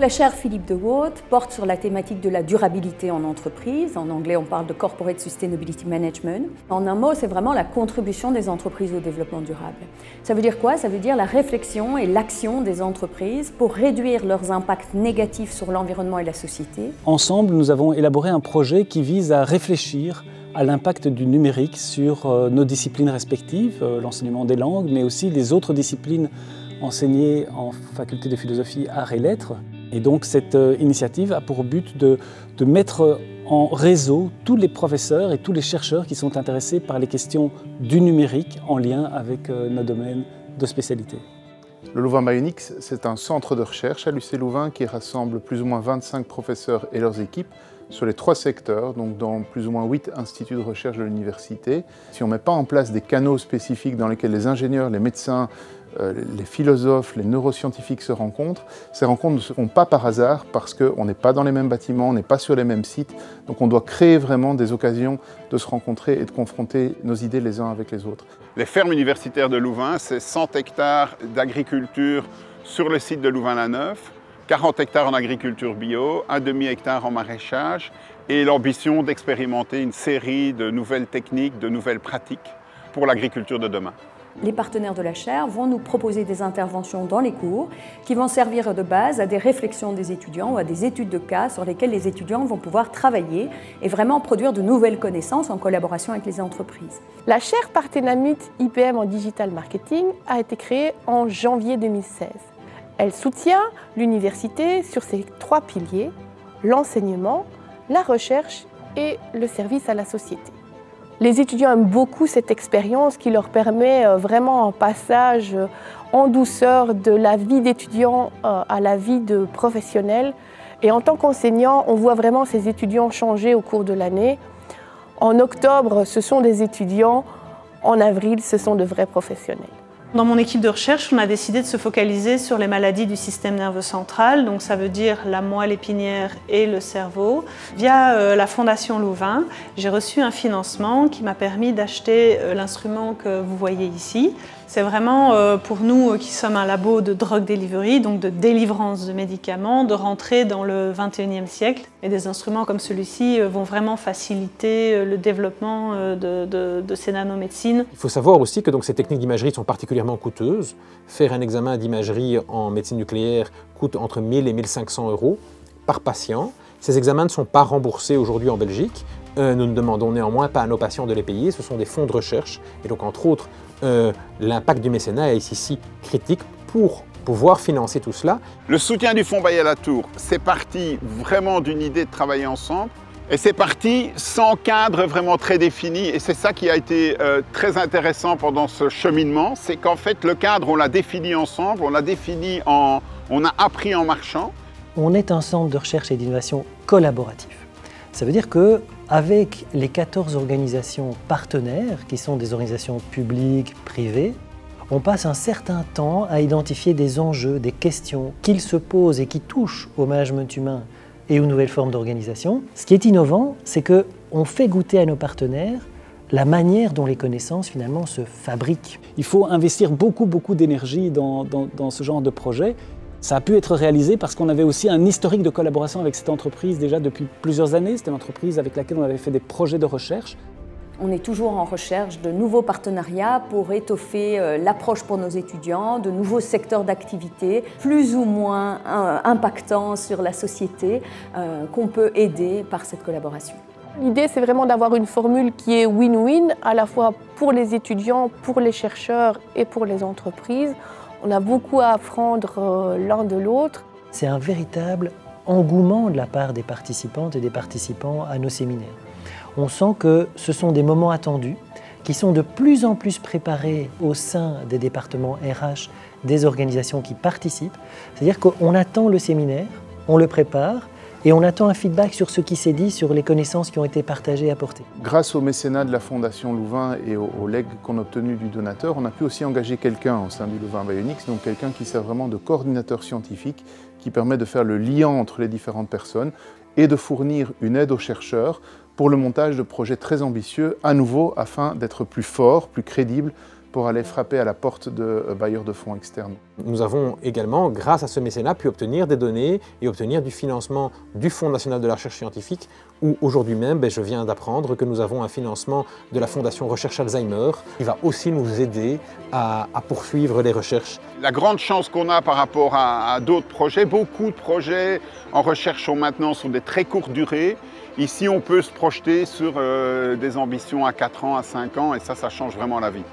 la chaire Philippe de Waut porte sur la thématique de la durabilité en entreprise. En anglais, on parle de Corporate Sustainability Management. En un mot, c'est vraiment la contribution des entreprises au développement durable. Ça veut dire quoi? Ça veut dire la réflexion et l'action des entreprises pour réduire leurs impacts négatifs sur l'environnement et la société. Ensemble, nous avons élaboré un projet qui vise à réfléchir à l'impact du numérique sur nos disciplines respectives, l'enseignement des langues, mais aussi les autres disciplines enseignées en faculté de philosophie, arts et lettres. Et donc cette initiative a pour but de mettre en réseau tous les professeurs et tous les chercheurs qui sont intéressés par les questions du numérique en lien avec nos domaines de spécialité. Le Louvain-Baïonix, c'est un centre de recherche à l'UC Louvain qui rassemble plus ou moins 25 professeurs et leurs équipes sur les 3 secteurs, donc dans plus ou moins 8 instituts de recherche de l'université. Si on ne met pas en place des canaux spécifiques dans lesquels les ingénieurs, les médecins, les philosophes, les neuroscientifiques se rencontrent, ces rencontres ne se font pas par hasard parce qu'on n'est pas dans les mêmes bâtiments, on n'est pas sur les mêmes sites. Donc on doit créer vraiment des occasions de se rencontrer et de confronter nos idées les uns avec les autres. Les fermes universitaires de Louvain, c'est 100 hectares d'agriculture sur le site de Louvain-la-Neuve, 40 hectares en agriculture bio, un demi-hectare en maraîchage et l'ambition d'expérimenter une série de nouvelles techniques, de nouvelles pratiques pour l'agriculture de demain. Les partenaires de la chaire vont nous proposer des interventions dans les cours qui vont servir de base à des réflexions des étudiants ou à des études de cas sur lesquelles les étudiants vont pouvoir travailler et vraiment produire de nouvelles connaissances en collaboration avec les entreprises. La chaire Partenamut IPM en Digital Marketing a été créée en janvier 2016. Elle soutient l'université sur ses 3 piliers, l'enseignement, la recherche et le service à la société. Les étudiants aiment beaucoup cette expérience qui leur permet vraiment un passage en douceur de la vie d'étudiant à la vie de professionnel. Et en tant qu'enseignant, on voit vraiment ces étudiants changer au cours de l'année. En octobre, ce sont des étudiants. En avril, ce sont de vrais professionnels. Dans mon équipe de recherche, on a décidé de se focaliser sur les maladies du système nerveux central, donc ça veut dire la moelle épinière et le cerveau. Via la Fondation Louvain, j'ai reçu un financement qui m'a permis d'acheter l'instrument que vous voyez ici. C'est vraiment pour nous qui sommes un labo de drug delivery, donc de délivrance de médicaments, de rentrer dans le 21e siècle. Et des instruments comme celui-ci vont vraiment faciliter le développement de ces nanomédecines. Il faut savoir aussi que donc, ces techniques d'imagerie sont particulièrement coûteuses. Faire un examen d'imagerie en médecine nucléaire coûte entre 1 000 et 1 500 € par patient. Ces examens ne sont pas remboursés aujourd'hui en Belgique. Nous ne demandons néanmoins pas à nos patients de les payer, ce sont des fonds de recherche. Et donc, entre autres, l'impact du mécénat est ici critique pour pouvoir financer tout cela. Le soutien du Fonds Bailly-Latour, c'est parti vraiment d'une idée de travailler ensemble. Et c'est parti sans cadre vraiment très défini. Et c'est ça qui a été très intéressant pendant ce cheminement. C'est qu'en fait, le cadre, on l'a défini ensemble, on a appris en marchant. On est un centre de recherche et d'innovation collaboratif. Ça veut dire qu'avec les 14 organisations partenaires, qui sont des organisations publiques, privées, on passe un certain temps à identifier des enjeux, des questions qu'ils se posent et qui touchent au management humain et aux nouvelles formes d'organisation. Ce qui est innovant, c'est qu'on fait goûter à nos partenaires la manière dont les connaissances finalement se fabriquent. Il faut investir beaucoup d'énergie dans ce genre de projet. Ça a pu être réalisé parce qu'on avait aussi un historique de collaboration avec cette entreprise déjà depuis plusieurs années. C'était une entreprise avec laquelle on avait fait des projets de recherche. On est toujours en recherche de nouveaux partenariats pour étoffer l'approche pour nos étudiants, de nouveaux secteurs d'activité plus ou moins impactants sur la société qu'on peut aider par cette collaboration. L'idée, c'est vraiment d'avoir une formule qui est win-win, à la fois pour les étudiants, pour les chercheurs et pour les entreprises. On a beaucoup à apprendre l'un de l'autre. C'est un véritable engouement de la part des participantes et des participants à nos séminaires. On sent que ce sont des moments attendus qui sont de plus en plus préparés au sein des départements RH, des organisations qui participent. C'est-à-dire qu'on attend le séminaire, on le prépare et on attend un feedback sur ce qui s'est dit, sur les connaissances qui ont été partagées et apportées. Grâce au mécénat de la Fondation Louvain et aux legs qu'on a obtenus du donateur, on a pu aussi engager quelqu'un au sein du Louvain-Baïonix, donc quelqu'un qui sert vraiment de coordinateur scientifique, qui permet de faire le lien entre les différentes personnes et de fournir une aide aux chercheurs pour le montage de projets très ambitieux, à nouveau afin d'être plus fort, plus crédible, pour aller frapper à la porte de bailleurs de fonds externes. Nous avons également, grâce à ce mécénat, pu obtenir des données et obtenir du financement du Fonds national de la recherche scientifique, où aujourd'hui même, je viens d'apprendre que nous avons un financement de la Fondation Recherche Alzheimer, qui va aussi nous aider à poursuivre les recherches. La grande chance qu'on a par rapport à d'autres projets, beaucoup de projets en recherche sont maintenant sur des très courtes durées. Ici, on peut se projeter sur des ambitions à 4 ans, à 5 ans, et ça change vraiment la vie.